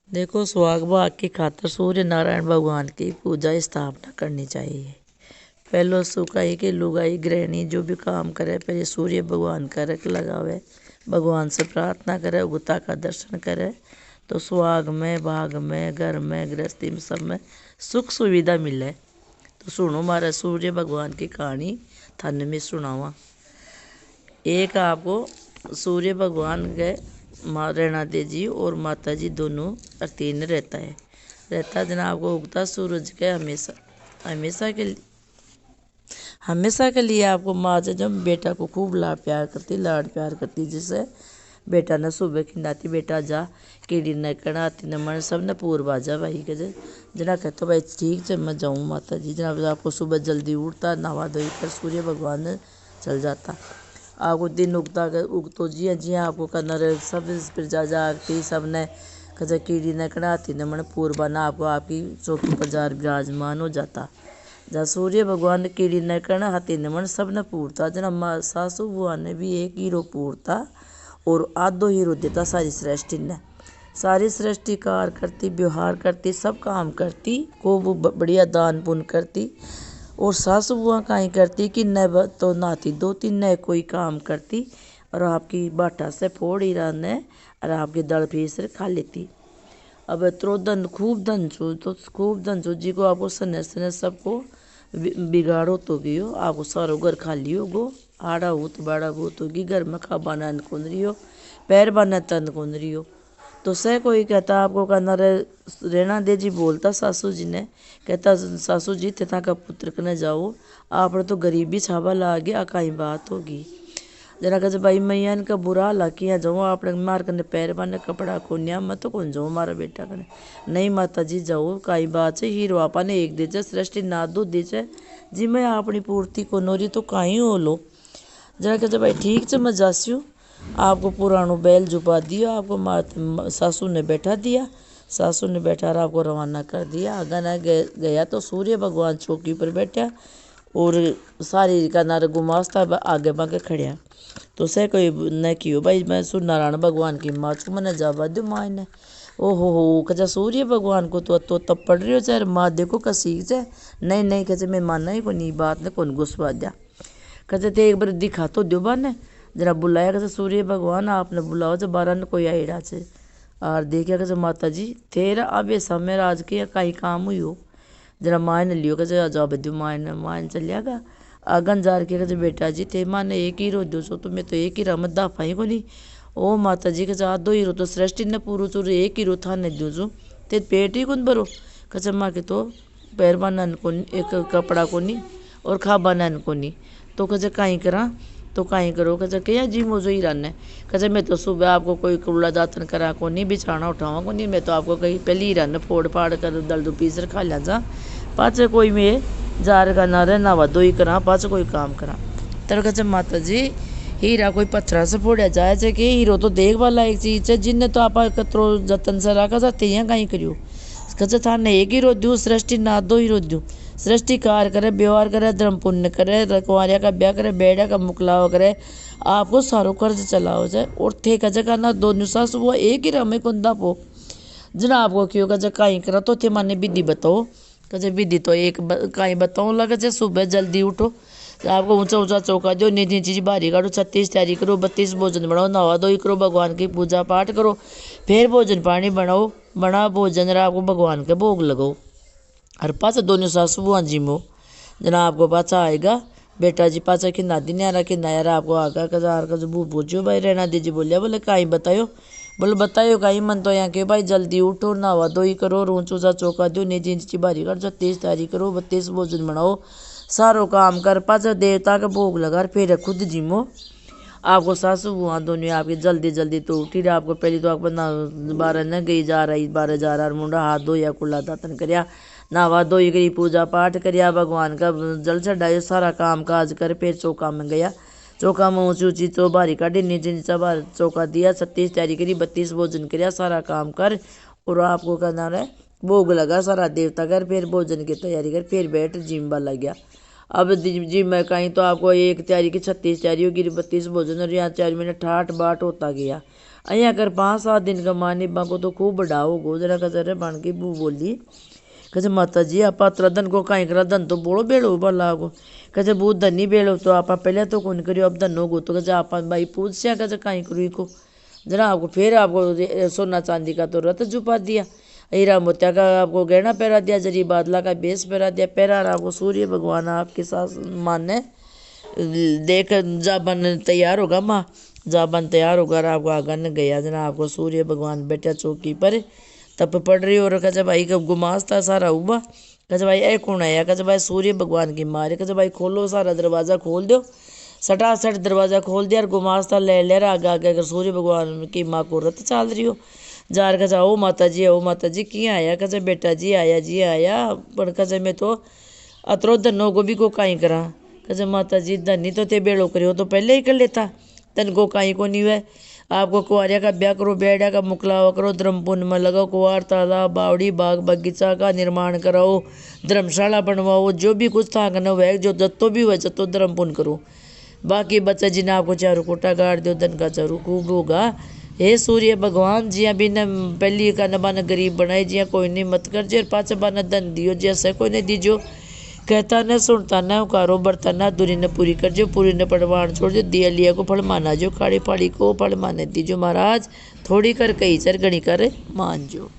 देखो, सुहाग भाग की खातिर सूर्य नारायण भगवान की पूजा स्थापना करनी चाहिए। पहलो सुकाई की लुगाई गृहिणी जो भी काम करे पहले सूर्य भगवान का रख लगावे, भगवान से प्रार्थना करे, उगता का दर्शन करे तो सुहाग में, भाग में, घर में, गृहस्थी में, सब में सुख सुविधा मिले। तो सुनो मारा सूर्य भगवान की कहानी थाने में सुनावा। एक आपको सूर्य भगवान के माँ रेणा देवी जी और माता जी दोनों तीन रहता है जना आपको उगता सूरज के हमेशा के लिए आपको माँ से जब बेटा को खूब लाड प्यार करती जिससे बेटा ने सुबह खिंडाती, बेटा जा कीड़ी न कणाती न मन सब ने पूर्व जा भाई के जना कहते तो भाई ठीक है मैं जाऊँ माता जी। जना आपको सुबह जल्दी उठता, नहा धोई कर सूर्य भगवान चल जाता। आपको दिन उगतो जिया जिया आपको करना सब प्रजा जागती, सब ने कजा कीड़ी न कणाती न मन पूर्वा न आपको आपकी चौकी बाजार विराजमान हो जाता। जा सूर्य भगवान ने कीड़ी न कणा हाथी न मन सब ने पूरता। जना सासू बुआ ने भी एक हीरो पूरता और आधो हीरो देता सारी सृष्टि ने। सारी सृष्टि कार करती, व्यवहार करती, सब काम करती, को वो बढ़िया दान पुण्य करती। और सासू बुआ काई करती कि न तो नाती दो तीन न कोई काम करती और आपकी बाटा से फोड़ ही रहने और आपकी दड़ फीस खा लेती। अब तो धन खूब धन छो तो खूब धन छो जी को आपको सने सने सबको बिगाड़ो तो गयो, आपको सारो घर खाली हो गो, आड़ा हो तो बाड़ा बहुत होगी, घर में खा बाना कौन रही हो, पैर बाना तन कौन रही हो। तो से कोई कहता आपको कहना रेणा दे जी बोलता सासू जी ने, कहता सासू जी थे का पुत्र कने जाओ, आपने तो गरीबी छावा लागे अकाई बात होगी। जना कहे भाई मैया इनका बुरा हाल किया जाऊँ, आपने मार कने पैर बाने कपड़ा कोन्या मैं तो कौन जाऊँ मारा बेटा कने। नहीं माता जी जाओ, काई बात है, हीरो आपा ने एक दीचे सृष्टि ना दो दीचे जी मैं अपनी पूर्ति को नोरी तो काई हो लो। जना कहते भाई ठीक है मैं जास्यू, आपको पुरानो बैल जुपा दिया, आपको सासू ने बैठा दिया, सासू ने बैठा और आपको रवाना कर दिया। आगा गया तो सूर्य भगवान चौकी पर बैठा और सारी का नार गुमास्ता आगे बागे खड़िया। तो से कोई न कियो भाई मैं सु नारायण भगवान की माँ छू मैंने जावा दो माँ ने। ओहो हो कचा सूर्य भगवान को तो तब पड़ रही हो चाहे माँ देखो कसी से नहीं नहीं कचे मैं माना ही कोई बात ने कौन गुस्सा दिया। कचे थे एक बार दिखा तो दो बार ने जरा बुलाया कचे सूर्य भगवान आपने बुलाओ जब 12 ने कोई आई रहा से और देखिया कचे माता जी तेरा अब ये समय राज के कहीं काम हुई हो। जरा माँ ने लियो कचे जाओ बद्यू माँ ने चलियागा आगन जार के कचे बेटा जी थे माँ ने एक ही रो दो सो तुम्हें तो एक ही रमत दाफाई को नहीं। ओ माता जी कचे आधो हीरो तो सृष्टि ने पूरू चूरू एक हीरो था ने दो जो ते पेट ही कौन भरो। कचे माँ के तो पैर बाना को एक कपड़ा को नहीं और खा बाना को नहीं तो कचे कहीं करा तो कहीं करो कचे क्या जी मोजो ही रहने। कचे मैं तो सुबह आपको कोई कूड़ा दातन करा को नहीं, बिछाना उठावा को नहीं, मैं तो आपको कहीं पहले ही रहने फोड़ फाड़ कर दल दो पीसर खा लिया जा पाचे कोई में जार का ना रहे ना दो ही करा पाचे कोई काम करा। तर कचे माता जी हीरा कोई पत्थरा से फोड़ा जाए चे कि हीरो तो देख वाला एक चीज है जिनने तो आप कतरो जतन से रखा था ते कहीं करियो। कचे थाने एक हीरो दू सृष्टि ना दो हीरो दू सृष्टि कार करे, व्यवहार करे, धर्म पुण्य करे, रखवारिया का ब्याह करे, बेड़ा का मुकलावा करे, आपको सारो कर्ज चलाओ जाए और थे का जगह ना दो सास वो एक ही रमे कुंदा पो जना आपको क्यों का जगह कहीं करा तो थे माने विधि बताओ। कचे विधि तो एक कहीं बताऊँ लगे चे सुबह जल्दी उठो, आपको ऊंचा ऊंचा चौका दो, नीची चीज बाहरी काटो, 36 तैयारी करो, 32 भोजन बनाओ, नहा धोई करो, भगवान की पूजा पाठ करो, फिर भोजन पानी बनाओ, बना भोजन आपको भगवान के भोग लगाओ। और पाचा दोनों सासू बुआ जी मो जना आपको पाचा आएगा बेटा जी पाचा कि नादी न्यारा कि नायारा आपको आगा कजार का जो पूछो भाई रेणा दीजी बोलिया बोले कहीं बतायो, बोले बतायो कहीं मन तो यहाँ के भाई जल्दी उठो, नहावा धोई करो, रोज ऊँचा चौका दो, नीची इंची बारी कर, 36 तैयारी करो, 32 भोजन बनाओ, सारो काम कर पाचा देवता का भोग लगा फिर खुद जिमो। आपको सासू बुआ दोनों आपकी जल्दी जल्दी तो उठी रहा आपको पहले तो आपको ना 12 न गई जा रही 12 जा रहा मुंडा हाथ धोया कुल्ला दातन करिया, नहावा धोई करी, पूजा पाठ करिया, भगवान का जल चढ़ाया, सारा काम काज कर फिर चौका में गया, चौका में ऊँची ऊँची तो बारी काटी, नीचे नीचा बार चौका दिया, 36 तैयारी करी, 32 भोजन करिया, सारा काम कर और आपको करना है भोग लगा सारा देवता कर, फिर भोजन की तैयारी कर, फिर बैठ जिम वाला गया। अब जिम में कहीं तो आपको एक तैयारी की 36 तैयारी होगी, 32 भोजन और यहाँ 4 मिनट ठाठ बाट होता गया। अया कर 5-7 दिन का मानी बा को तो खूब बढ़ाओ गोजरा कजरे बन की बू बोली कहे माता जी आप धन को कहीं करा धन तो बोलो बेड़ो भला को कहे बू धनी बेड़ो तो आप पहले तो कौन करियो अब धनो गो तो कहे आप भाई पूछ से कहे कहीं करू को जरा आपको फिर आपको सोना चांदी का तो रत जुपा दिया हीरा मोतिया का आपको गहना पहरा दिया जरी बादला का बेस पहरा दिया पहरा आपको सूर्य भगवान आपके साथ माने देख जाबन तैयार होगा माँ जाबन तैयार होकर आपको आगन गया जना आपको सूर्य भगवान बैठा चौकी पर तब पड़ रही और कहे भाई कब गुमास था सारा हुआ कहे भाई ए कौन आया कहे भाई सूर्य भगवान की मारे कहे भाई खोलो सारा दरवाज़ा खोल दो सटासट दरवाज़ा खोल दिया और गुमास था ले ले आगे आगे अगर सूर्य भगवान की माँ को रत चाल रही हो जार कहे ओ माता जी किया आया कहे बेटा जी आया पर कहे मैं तो अतरो धनो को भी को काई करा कहे माता जी धनी तो ते बेड़ो करियो तो पहले ही कर लेता तन को काई को नहीं है आपको कुआरिया का ब्याह करो बेड़ा का मुकलावा करो धर्म पुण्य में लगाओ कुआर तालाब बावड़ी बाग बगीचा का निर्माण कराओ धर्मशाला बनवाओ जो भी कुछ था करना वह जो जत्तो भी हुआ जत्तो धर्म पुण्य करो बाकी बच्चा जिन्हें आपको चारू कोटा गाड़ दो धन का चारू खूब होगा हे सूर्य भगवान जिया भी न पहली का नबाना गरीब बनाए जिया कोई नहीं मत कर जे पाँच बाना धन दियो जैसे कोई नहीं दीजो कहता न सुनता न उकारो बरता न दूरी न पूरी कर जो पूरी न पड़वाण छोड़ जो दिया लिया को फल माना जो काड़ी पाड़ी को फल माने दीजो महाराज थोड़ी कर कही चर गणी कर मान जो।